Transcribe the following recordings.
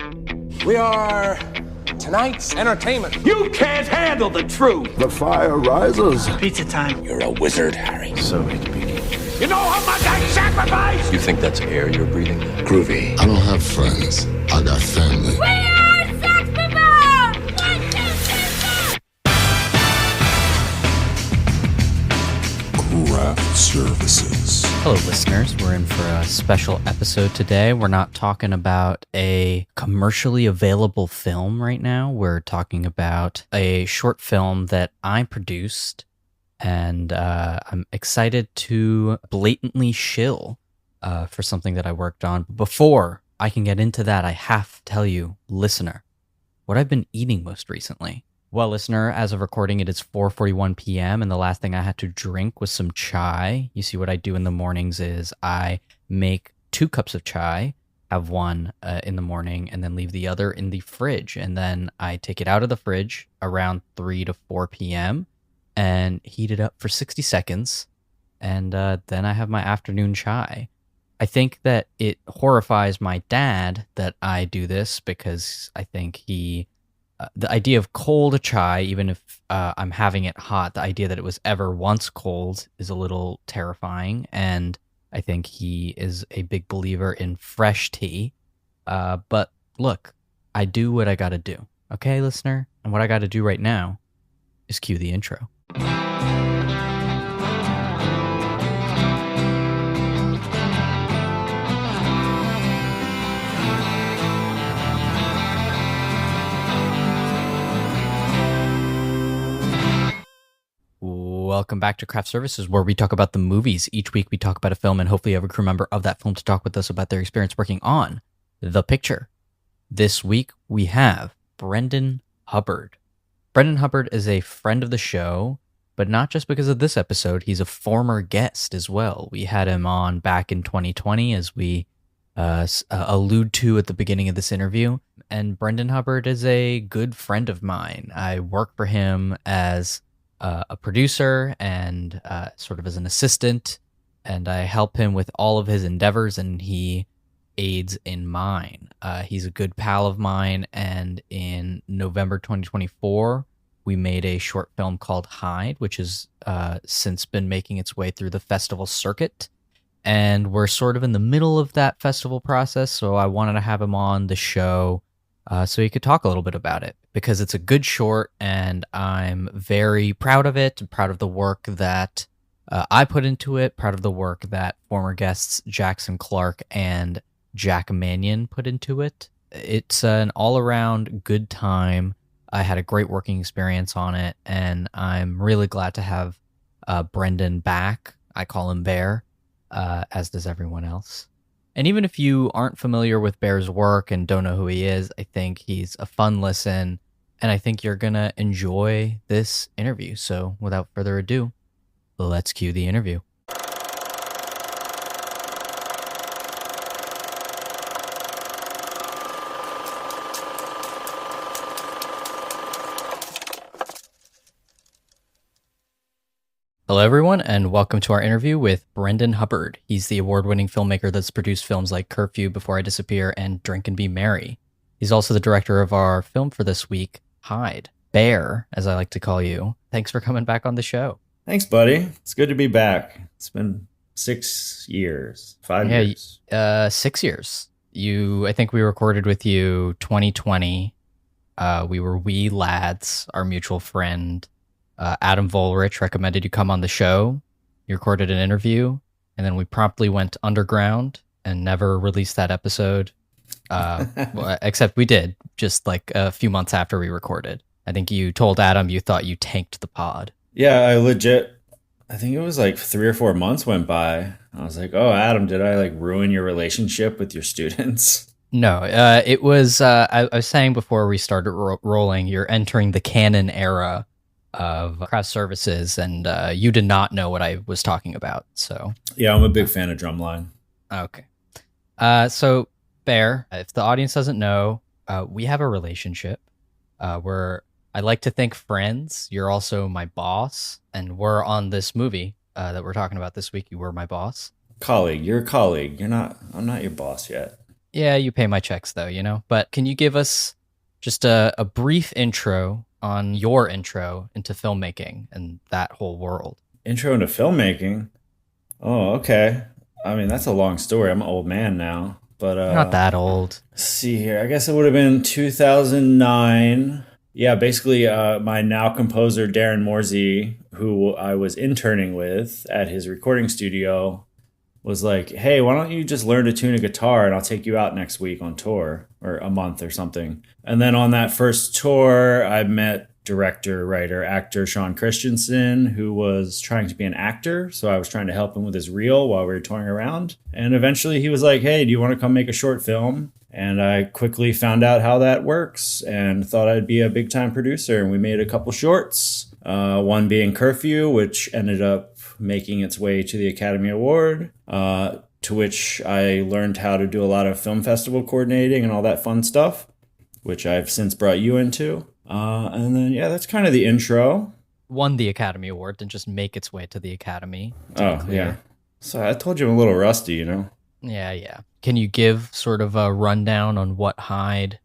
We are tonight's entertainment. You can't handle the truth. The fire rises. Pizza time. You're a wizard, Harry. So it begins. You know how much I sacrificed? You think that's air you're breathing? Groovy. I don't have friends. I got family. We are Sex People! 1, 2, 3, 4! Craft Services. Hello, listeners. We're in for a special episode today. We're not talking about a commercially available film right now. We're talking about a short film that I produced, and I'm excited to blatantly shill for something that I worked on. Before I can get into that, I have to tell you, listener, what I've been eating most recently. Well, listener, as of recording, it is 4:41 p.m., and the last thing I had to drink was some chai. You see, what I do in the mornings is I make 2 cups of chai, have one in the morning, and then leave the other in the fridge. And then I take it out of the fridge around 3 to 4 p.m. and heat it up for 60 seconds, and then I have my afternoon chai. I think that it horrifies my dad that I do this because I think he... the idea of cold chai, even if I'm having it hot, the idea that it was ever once cold is a little terrifying. And I think he is a big believer in fresh tea. But look, I do what I got to do. Okay, listener? And what I got to do right now is cue the intro. Welcome back to Craft Services, where we talk about the movies. Each week we talk about a film and hopefully have a crew member of that film to talk with us about their experience working on the picture. This week we have Brenden Hubbard. Brenden Hubbard is a friend of the show, but not just because of this episode. He's a former guest as well. We had him on back in 2020, as we allude to at the beginning of this interview. And Brenden Hubbard is a good friend of mine. I work for him as a producer and sort of as an assistant, and I help him with all of his endeavors, and he aids in mine. He's a good pal of mine, and in November 2024, we made a short film called Hide, which has since been making its way through the festival circuit, and we're sort of in the middle of that festival process, so I wanted to have him on the show so he could talk a little bit about it, because it's a good short, and I'm very proud of it, proud of the work that I put into it, proud of the work that former guests Jackson Clark and Jack Mannion put into it. It's an all-around good time. I had a great working experience on it, and I'm really glad to have Brenden back. I call him Bear, as does everyone else. And even if you aren't familiar with Bear's work and don't know who he is, I think he's a fun listen, and I think you're going to enjoy this interview. So without further ado, let's cue the interview. Hello, everyone, and welcome to our interview with Brenden Hubbard. He's the award-winning filmmaker that's produced films like Curfew, Before I Disappear, and Drink and Be Merry. He's also the director of our film for this week, Hide. Bear, as I like to call you, thanks for coming back on the show. Thanks, buddy. It's good to be back. It's been 6 years, 5 years. 6 years. I think we recorded with you 2020. We were wee lads. Our mutual friend Adam Volrich recommended you come on the show. You recorded an interview, and then we promptly went underground and never released that episode. Except we did, just like a few months after we recorded. I think you told Adam you thought you tanked the pod. Yeah, I think it was like 3 or 4 months went by. I was like, oh, Adam, did I like ruin your relationship with your students? No, it was, I was saying before we started rolling, you're entering the canon era of Craft Services, and you did not know what I was talking about. So yeah, I'm a big fan of Drumline. Okay. So Bear, if the audience doesn't know, we have a relationship. I like to think friends. You're also my boss, and we're on this movie that we're talking about this week. You were my boss. Colleague, you're a colleague. I'm not your boss yet. Yeah, you pay my checks though, But can you give us just a brief intro on your intro into filmmaking and that whole world? Intro into filmmaking? Oh, okay. I mean, that's a long story. I'm an old man now. But You're not that old. let's see here. I guess it would have been 2009. Yeah, basically, my now composer, Darren Morsey, who I was interning with at his recording studio, was like, hey, why don't you just learn to tune a guitar and I'll take you out next week on tour or a month or something. And then on that first tour, I met director, writer, actor Sean Christensen, who was trying to be an actor. So I was trying to help him with his reel while we were touring around. And eventually he was like, hey, do you want to come make a short film? And I quickly found out how that works and thought I'd be a big time producer. And we made a couple shorts, one being Curfew, which ended up making its way to the Academy Award, to which I learned how to do a lot of film festival coordinating and all that fun stuff, which I've since brought you into. And then, yeah, that's kind of the intro. Won the Academy Award, didn't just make its way to the Academy. Oh, yeah. So I told you I'm a little rusty, Yeah. Can you give sort of a rundown on what Hyde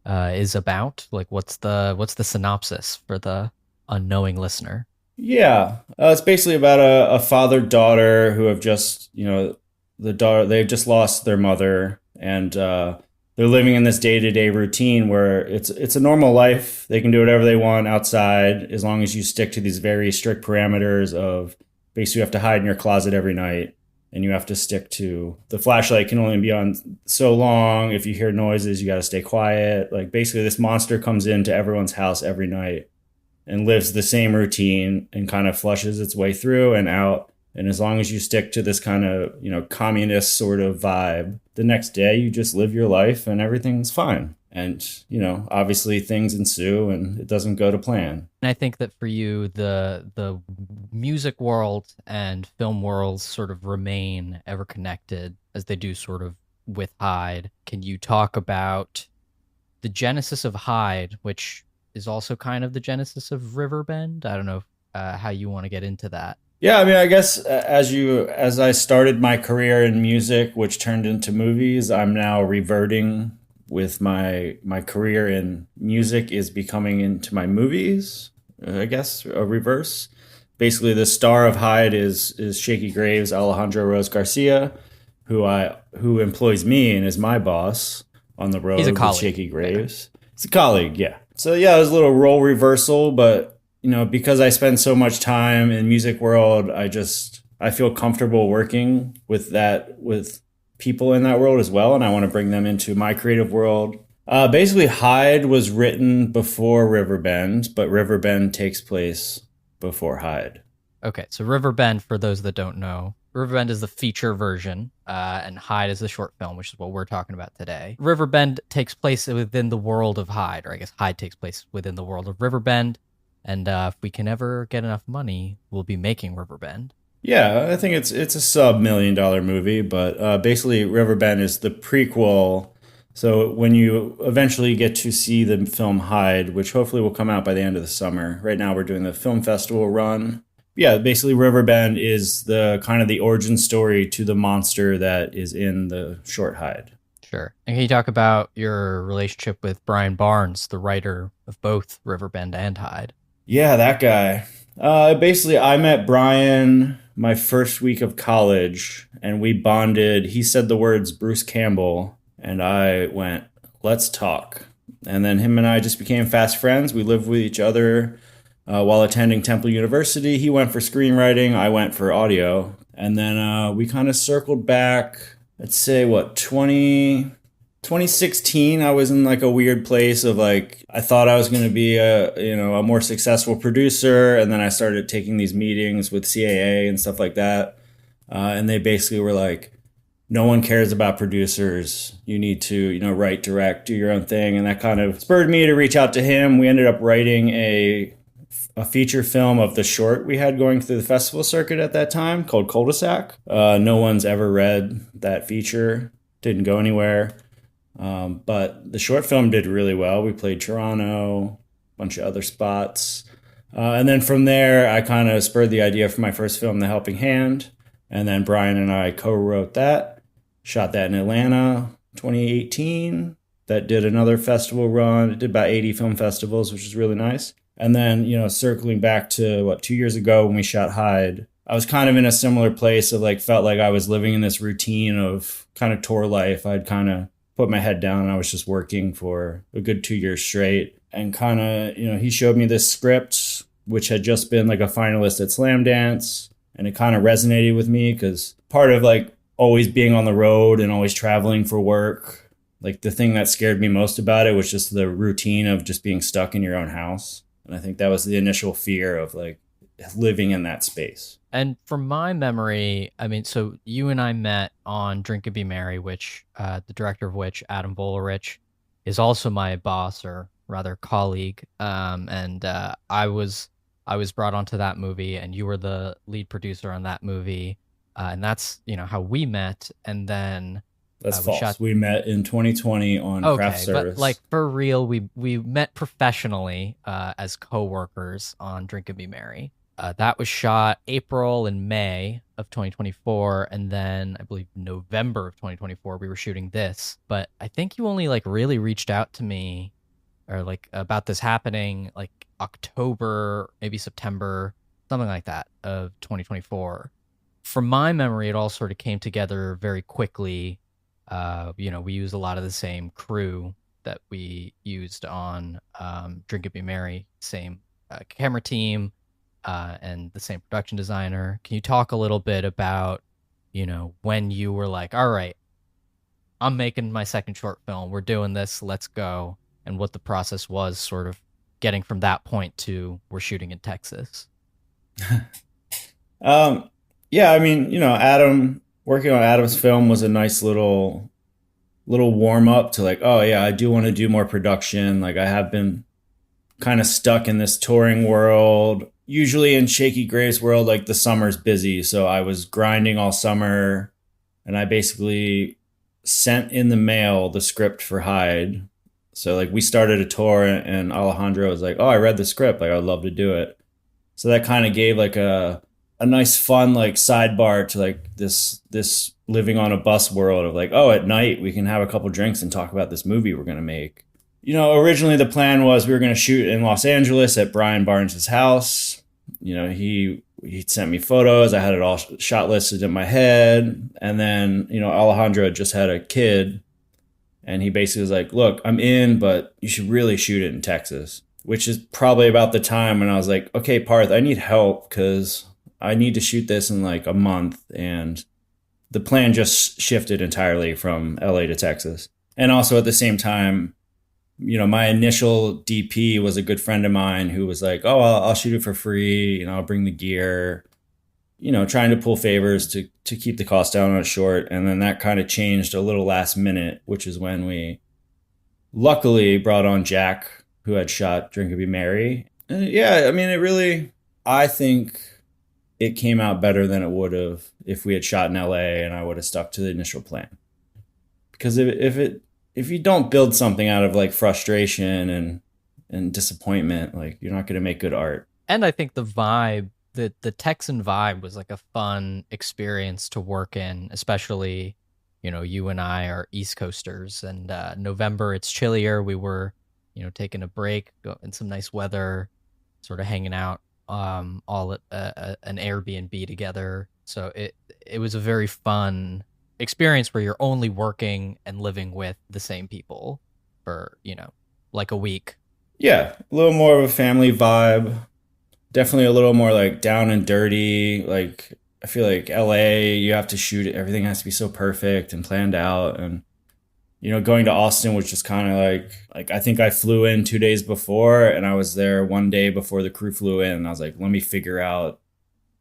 is about? Like, what's the synopsis for the unknowing listener? Yeah, it's basically about a father-daughter who have just, they've just lost their mother, and they're living in this day-to-day routine where it's a normal life. They can do whatever they want outside as long as you stick to these very strict parameters of basically you have to hide in your closet every night, and you have to stick to the flashlight can only be on so long. If you hear noises, you got to stay quiet. Like basically this monster comes into everyone's house every night and lives the same routine and kind of flushes its way through and out. And as long as you stick to this kind of, communist sort of vibe, the next day you just live your life and everything's fine. And, obviously things ensue and it doesn't go to plan. And I think that for you, the music world and film worlds sort of remain ever connected as they do sort of with Hyde. Can you talk about the genesis of Hyde, which is also kind of the genesis of Riverbend? I don't know how you want to get into that. Yeah, I mean, I guess as I started my career in music, which turned into movies, I'm now reverting with my career in music is becoming into my movies, I guess, a reverse. Basically, the star of Hyde is Shaky Graves, Alejandro Rose Garcia, who employs me and is my boss on the road. He's a with colleague. Shaky Graves. It's a colleague, yeah. So yeah, it was a little role reversal, but because I spend so much time in music world, I feel comfortable working with people in that world as well, and I want to bring them into my creative world. Basically, Hyde was written before Riverbend, but Riverbend takes place before Hyde. Okay, so Riverbend, for those that don't know, Riverbend is the feature version, and Hyde is the short film, which is what we're talking about today. Riverbend takes place within the world of Hyde, or I guess Hyde takes place within the world of Riverbend, and if we can ever get enough money, we'll be making Riverbend. Yeah, I think it's a sub-$1 million movie, but basically Riverbend is the prequel. So when you eventually get to see the film Hyde, which hopefully will come out by the end of the summer. Right now we're doing the film festival run. Yeah, basically Riverbend is the kind of the origin story to the monster that is in the short Hyde. Sure. And can you talk about your relationship with Brian Barnes, the writer of both Riverbend and Hyde? Yeah, that guy. Basically, I met Brian my first week of college, and we bonded. He said the words Bruce Campbell, and I went, let's talk. And then him and I just became fast friends. We lived with each other while attending Temple University. He went for screenwriting. I went for audio. And then we kind of circled back, let's say, 2016, I was in like a weird place of like, I thought I was going to be a more successful producer. And then I started taking these meetings with CAA and stuff like that. And they basically were like, no one cares about producers. You need to, write, direct, do your own thing. And that kind of spurred me to reach out to him. We ended up writing a feature film of the short we had going through the festival circuit at that time called Cul-de-sac. No one's ever read that feature. Didn't go anywhere. But the short film did really well. We played Toronto, a bunch of other spots. And then from there, I kind of spurred the idea for my first film, The Helping Hand. And then Brian and I co-wrote that, shot that in Atlanta, 2018 that did another festival run. It did about 80 film festivals, which is really nice. And then, circling back to 2 years ago when we shot Hyde, I was kind of in a similar place of felt like I was living in this routine of kind of tour life. I'd kind of put my head down and I was just working for a good 2 years straight. And kind of, he showed me this script, which had just been a finalist at Slam Dance. And it kind of resonated with me because part of always being on the road and always traveling for work, the thing that scared me most about it was just the routine of just being stuck in your own house. And I think that was the initial fear of living in that space. And from my memory, so you and I met on Drink and Be Merry, which the director of which, Adam Volerich, is also my boss, or rather colleague. And I was brought onto that movie, and you were the lead producer on that movie. And that's, how we met. And then that's false. We met in 2020 on Craft Service. But for real, we met professionally as co-workers on Drink and Be Merry. That was shot April and May of 2024, and then I believe November of 2024 we were shooting this. But I think you only really reached out to me or about this happening October, maybe September, something like that of 2024. From my memory, it all sort of came together very quickly. We used a lot of the same crew that we used on Drink and Be Merry, same camera team, and the same production designer. Can you talk a little bit about, when you were all right, I'm making my second short film, we're doing this, let's go, and what the process was sort of getting from that point to we're shooting in Texas? Yeah, Adam, working on Adam's film was a nice little warm up to oh yeah, I do want to do more production. I have been kind of stuck in this touring world. Usually in Shaky Grave's world, the summer's busy. So I was grinding all summer, and I basically sent in the mail the script for Hyde. So we started a tour, and Alejandro was oh, I read the script. I'd love to do it. So that kind of gave a nice fun sidebar to this living on a bus world of oh, at night we can have a couple drinks and talk about this movie we're going to make. Originally the plan was we were going to shoot in Los Angeles at Brian Barnes's house. He sent me photos. I had it all shot listed in my head. And then, Alejandro just had a kid, and he basically was look, I'm in, but you should really shoot it in Texas, which is probably about the time when I was okay, Parth, I need help because I need to shoot this in a month. And the plan just shifted entirely from LA to Texas. And also at the same time, my initial DP was a good friend of mine who was oh, I'll shoot it for free. I'll bring the gear, trying to pull favors to keep the cost down on a short. And then that kind of changed a little last minute, which is when we luckily brought on Jack, who had shot Drink and Be Merry. And yeah, it really, I think it came out better than it would have if we had shot in LA and I would have stuck to the initial plan. Because if you don't build something out of frustration and disappointment, you're not going to make good art. And I think the vibe, the Texan vibe was a fun experience to work in, especially, you and I are East Coasters, and November, it's chillier. We were, taking a break in some nice weather, sort of hanging out all at an Airbnb together. So it was a very fun experience where you're only working and living with the same people for, a week. Yeah, a little more of a family vibe. Definitely a little more down and dirty. I feel LA, you have to shoot it. Everything has to be so perfect and planned out. And, going to Austin was just kind of I think I flew in 2 days before, and I was there one day before the crew flew in. And I was let me figure out,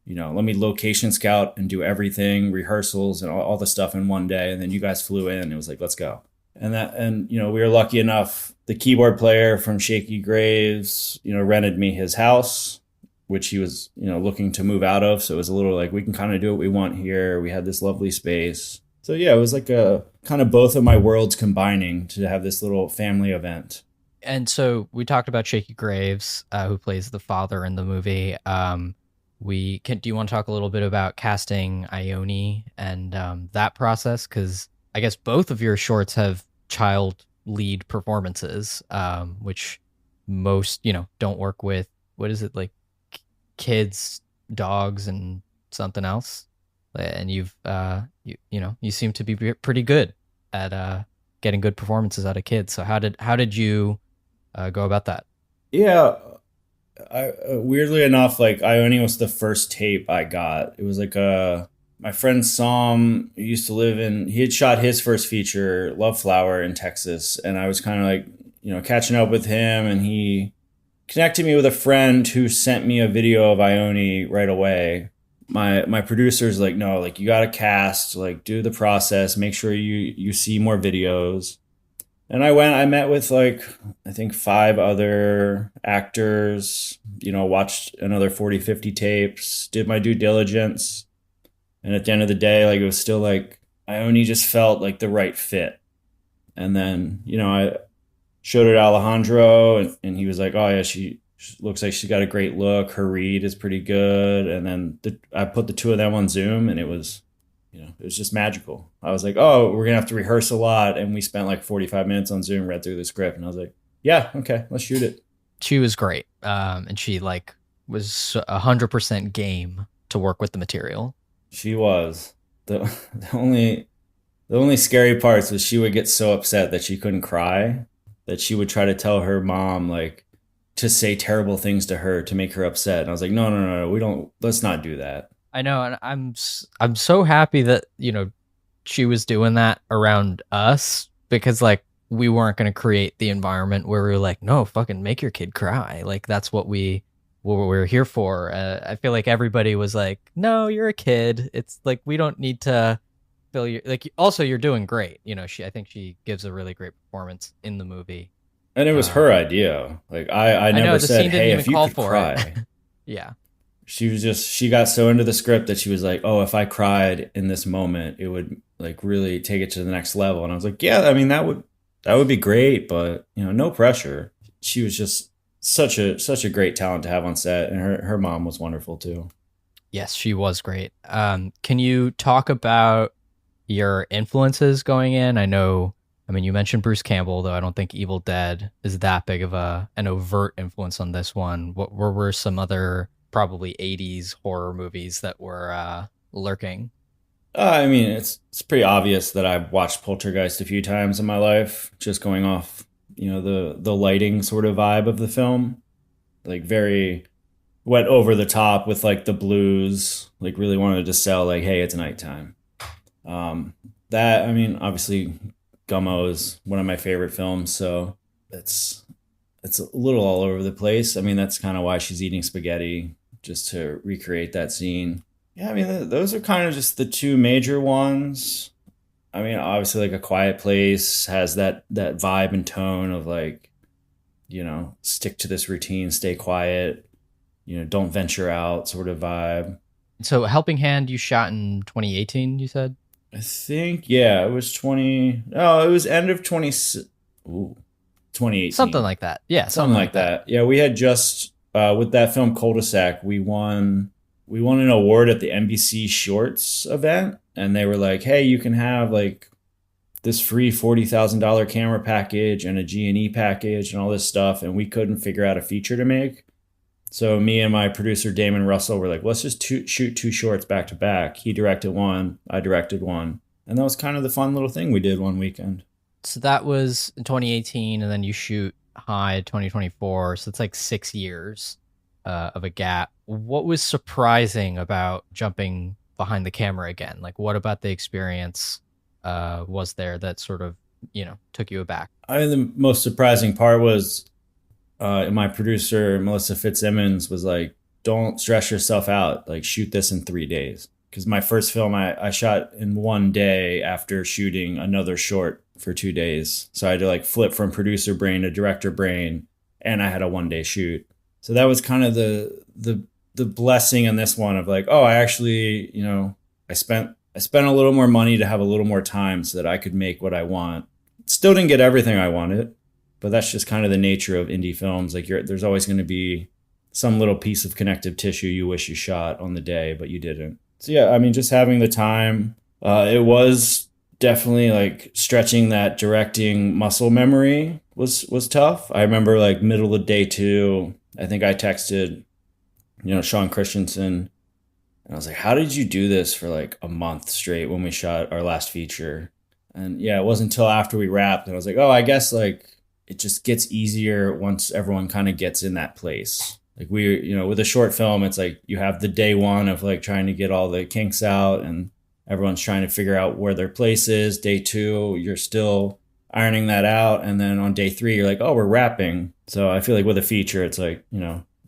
let me location scout and do everything, rehearsals and all the stuff in one day. And then you guys flew in. It was let's go. And we were lucky enough. The keyboard player from Shaky Graves, rented me his house, which he was, looking to move out of. So it was a little we can kind of do what we want here. We had this lovely space. So yeah, it was a kind of both of my worlds combining to have this little family event. And so we talked about Shaky Graves, who plays the father in the movie. Do you want to talk a little bit about casting Ione and that process? Because I guess both of your shorts have child lead performances, which most, don't work with. What is it, like kids, dogs, and something else? And you've, you seem to be pretty good at getting good performances out of kids. So how did you go about that? Yeah, weirdly enough, like Ione was the first tape I got. It was like my friend Sam he had shot his first feature, Love Flower, in Texas, and I was kind of like, catching up with him, and he connected me with a friend who sent me a video of Ione right away. My producer's like, no, like you got to cast, like do the process, make sure you see more videos. And I met with like, I think 5 other actors, watched another 40, 50 tapes, did my due diligence. And at the end of the day, like it was still like, I only just felt like the right fit. And then, I showed it to Alejandro and he was like, oh yeah, she looks like she's got a great look. Her read is pretty good. And then I put the 2 of them on Zoom and it was just magical. I was like, oh, we're going to have to rehearse a lot. And we spent like 45 minutes on Zoom, read through the script. And I was like, yeah, okay, let's shoot it. She was great. And she like was 100% game to work with the material. She was. The only scary parts was she would get so upset that she couldn't cry, that she would try to tell her mom, like, to say terrible things to her to make her upset. And I was like, no, let's not do that. I know, and I'm so happy that she was doing that around us, because like we weren't going to create the environment where we were like, no, fucking make your kid cry. Like that's what we're here for. I feel like everybody was like, no, you're a kid. It's like we don't need to feel you. Like also, you're doing great. I think she gives a really great performance in the movie. And it was her idea. Like I never said, hey, if you could cry. Yeah. She got so into the script that she was like, oh, if I cried in this moment, it would like really take it to the next level. And I was like, yeah, I mean, that would be great, but no pressure. She was just such a great talent to have on set. And her mom was wonderful too. Yes, she was great. Can you talk about your influences going in? You mentioned Bruce Campbell, though I don't think Evil Dead is that big of an overt influence on this one. What were some other probably 80s horror movies that were lurking? It's pretty obvious that I've watched Poltergeist a few times in my life, just going off, the lighting sort of vibe of the film. Like very went over the top with like the blues, like really wanted to sell like, hey, it's nighttime. Obviously Gummo is one of my favorite films, so it's a little all over the place. That's kind of why she's eating spaghetti, just to recreate that scene. Yeah, those are kind of just the 2 major ones. Obviously like A Quiet Place has that vibe and tone of like, stick to this routine, stay quiet, don't venture out sort of vibe. So Helping Hand you shot in 2018, you said? I think, yeah, it was it was end of 2018. Something like that. Yeah, something like that. Yeah, we had just, with that film Cul-de-sac, we won an award at the NBC Shorts event. And they were like, hey, you can have like this free $40,000 camera package and a G&E package and all this stuff. And we couldn't figure out a feature to make. So me and my producer, Damon Russell, were like, let's just shoot 2 shorts back to back. He directed one, I directed one. And that was kind of the fun little thing we did one weekend. So that was in 2018, and then you shoot High 2024. So it's like 6 years of a gap. What was surprising about jumping behind the camera again? Like what about the experience was there that sort of, took you aback? The most surprising part was my producer, Melissa Fitzsimmons, was like, don't stress yourself out. Like, shoot this in 3 days. Because my first film, I shot in 1 day after shooting another short for 2 days. So I had to like flip from producer brain to director brain, and I had a 1 day shoot. So that was kind of the blessing in this one of like, oh, I actually, I spent a little more money to have a little more time so that I could make what I want. Still didn't get everything I wanted. But that's just kind of the nature of indie films. Like there's always going to be some little piece of connective tissue you wish you shot on the day, but you didn't. So yeah, just having the time. It was definitely like stretching that directing muscle memory was tough. I remember like middle of day 2, I think I texted, Sean Christensen, and I was like, how did you do this for like a month straight when we shot our last feature? And yeah, it wasn't until after we wrapped and I was like, oh, I guess like it just gets easier once everyone kind of gets in that place. Like with a short film, it's like you have the day 1 of like trying to get all the kinks out and everyone's trying to figure out where their place is. Day 2, you're still ironing that out. And then on day 3, you're like, oh, we're wrapping. So I feel like with a feature, it's like,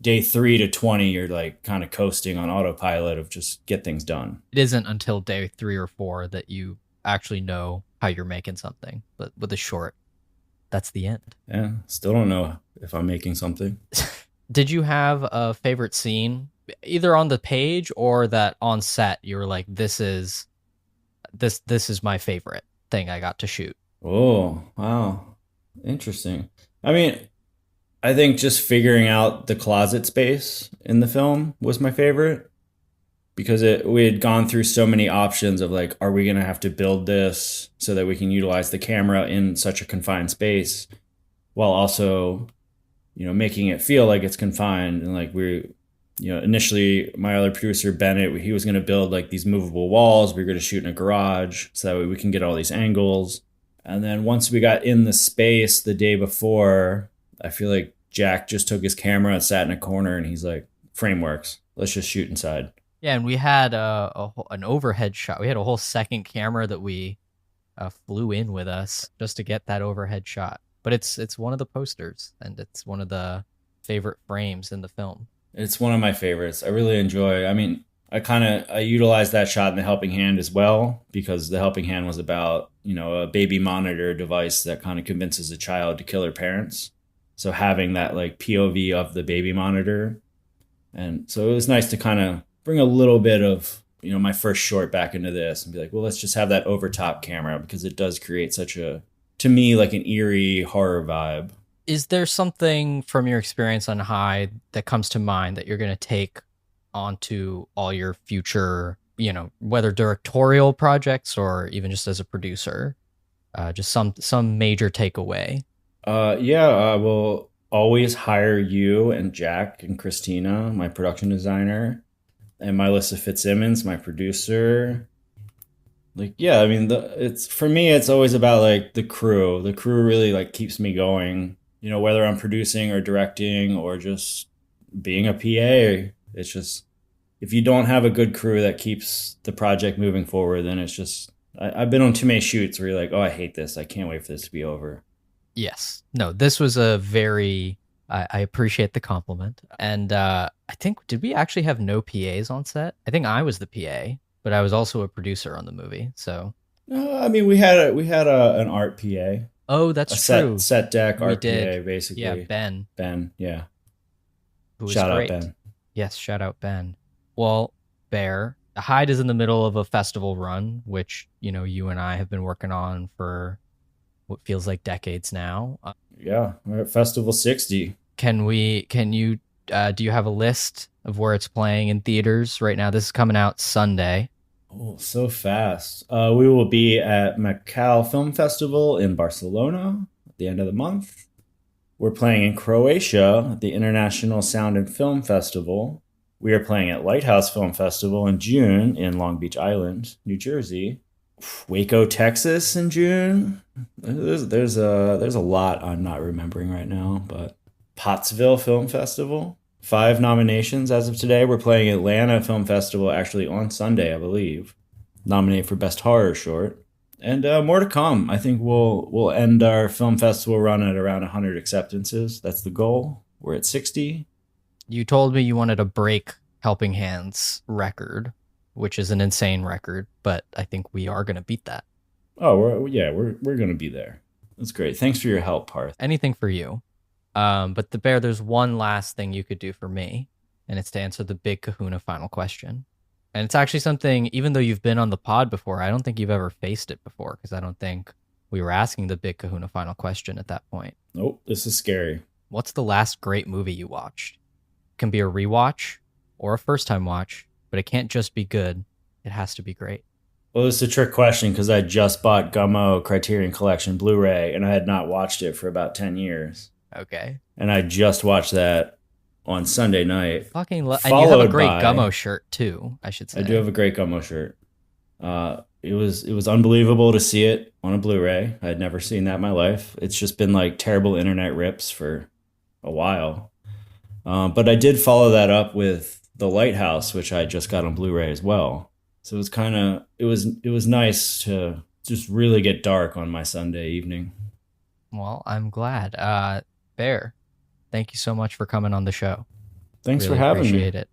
day 3 to 20, you're like kind of coasting on autopilot of just get things done. It isn't until day 3 or 4 that you actually know how you're making something. But with a short, that's the end. Yeah, still don't know if I'm making something. Did you have a favorite scene, either on the page or that on set you were like, this is my favorite thing I got to shoot? Oh, wow. Interesting. I mean, I think just figuring out the closet space in the film was my favorite because we had gone through so many options of like, are we going to have to build this so that we can utilize the camera in such a confined space while also, making it feel like it's confined. And like initially my other producer, Bennett, he was going to build like these movable walls. We were going to shoot in a garage so that way we can get all these angles. And then once we got in the space the day before, I feel like Jack just took his camera and sat in a corner and he's like, frameworks, let's just shoot inside. Yeah, and we had an overhead shot. We had a whole second camera that we flew in with us just to get that overhead shot. But it's one of the posters, and it's one of the favorite frames in the film. It's one of my favorites. I really enjoy. I mean, I utilized that shot in The Helping Hand as well because The Helping Hand was about, a baby monitor device that kind of convinces a child to kill their parents. So having that like POV of the baby monitor. And so it was nice to kind of bring a little bit of, my first short back into this and be like, well, let's just have that overtop camera because it does create such to me, like an eerie horror vibe. Is there something from your experience on High that comes to mind that you're going to take onto all your future, whether directorial projects or even just as a producer? Just some major takeaway. I will always hire you and Jack and Christina, my production designer, and Melissa Fitzsimmons, my producer. Like, yeah, I mean, it's for me, it's always about like the crew. The crew really like keeps me going, whether I'm producing or directing or just being a PA. It's just, if you don't have a good crew that keeps the project moving forward, then it's just, I've been on too many shoots where you're like, oh, I hate this. I can't wait for this to be over. Yes. No, this was a very, I appreciate the compliment. And I think, did we actually have no PAs on set? I think I was the PA, but I was also a producer on the movie. So, I mean, we had an art PA. Oh, that's true. Set deck we art did. PA, basically. Yeah, Ben. Ben, yeah. Who was Shout great. out Ben. Yes, shout out Ben. Well, Bear, Hyde is in the middle of a festival run, which, you and I have been working on for what feels like decades now. Yeah, we're at Festival 60. Do you have a list of where it's playing in theaters right now? This is coming out Sunday. Oh, so fast. We will be at Macau Film Festival in Barcelona at the end of the month. We're playing in Croatia at the International Sound and Film Festival. We are playing at Lighthouse Film Festival in June in Long Beach Island, New Jersey. Waco, Texas in June. There's a lot I'm not remembering right now, but Pottsville Film Festival. 5 nominations as of today. We're playing Atlanta Film Festival actually on Sunday, I believe. Nominated for Best Horror Short. And more to come. I think we'll end our film festival run at around 100 acceptances. That's the goal. We're at 60. You told me you wanted to break Helping Hands record, which is an insane record, but I think we are going to beat that. Oh, we're going to be there. That's great. Thanks for your help, Parth. Anything for you. But the Bear, there's one last thing you could do for me, and it's to answer the big kahuna final question. And it's actually something, even though you've been on the pod before, I don't think you've ever faced it before, because I don't think we were asking the big kahuna final question at that point. Nope, this is scary. What's the last great movie you watched? It can be a rewatch or a first-time watch, but it can't just be good. It has to be great. Well, it's a trick question because I just bought Gummo Criterion Collection Blu-ray and I had not watched it for about 10 years. Okay. And I just watched that on Sunday night. And you have a great by- Gummo shirt too, I should say. I do have a great Gummo shirt. It was unbelievable to see it on a Blu-ray. I had never seen that in my life. It's just been like terrible internet rips for a while. But I did follow that up with The Lighthouse, which I just got on Blu-ray as well. So it was it was nice to just really get dark on my Sunday evening. Well, I'm glad. Bear, thank you so much for coming on the show. Thanks Really for having appreciate me. it.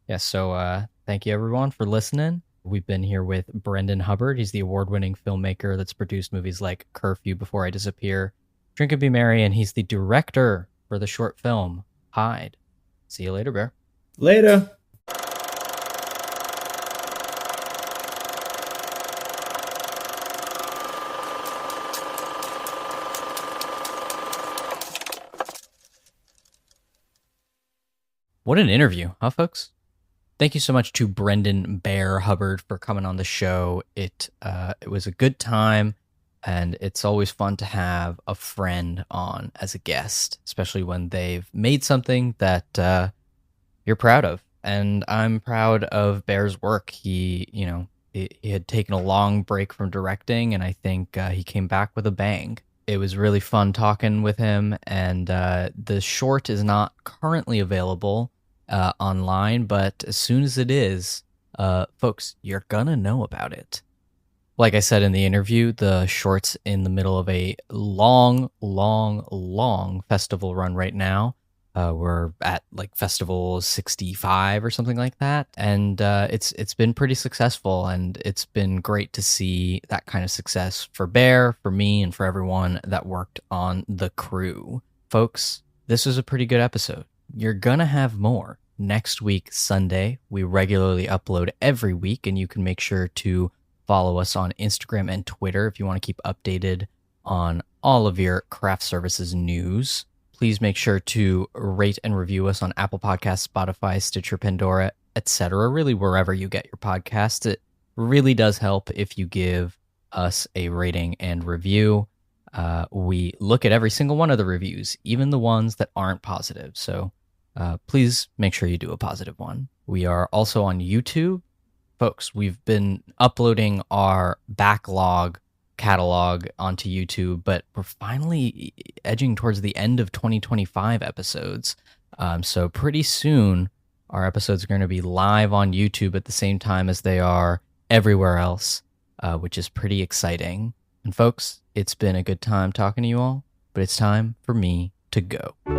Yes, so thank you everyone for listening. We've been here with Brenden Hubbard. He's the award-winning filmmaker that's produced movies like Curfew, Before I Disappear, Drink and Be Merry, and he's the director for the short film Hide. See you later, Bear. Later. What an interview, huh, folks? Thank you so much to Brenden Bear Hubbard for coming on the show. It was a good time, and it's always fun to have a friend on as a guest, especially when they've made something that you're proud of. And I'm proud of Bear's work. He had taken a long break from directing, and I think he came back with a bang. It was really fun talking with him, and the short is not currently available online, but as soon as it is, folks, you're gonna know about it. Like I said in the interview, the short's in the middle of a long festival run right now. We're at like festival 65 or something like that, and it's been pretty successful, and it's been great to see that kind of success for Bear, for me, and for everyone that worked on the crew. Folks, this was a pretty good episode. You're gonna have more next week, Sunday. We regularly upload every week, and you can make sure to follow us on Instagram and Twitter if you want to keep updated on all of your craft services news. Please make sure to rate and review us on Apple Podcasts, Spotify, Stitcher, Pandora, etc. Really, wherever you get your podcasts. It really does help if you give us a rating and review. We look at every single one of the reviews, even the ones that aren't positive. So please make sure you do a positive one. We are also on YouTube. Folks, we've been uploading our backlog catalog onto YouTube, but we're finally edging towards the end of 2025 episodes. So pretty soon, our episodes are going to be live on YouTube at the same time as they are everywhere else, which is pretty exciting. And folks, it's been a good time talking to you all, but it's time for me to go.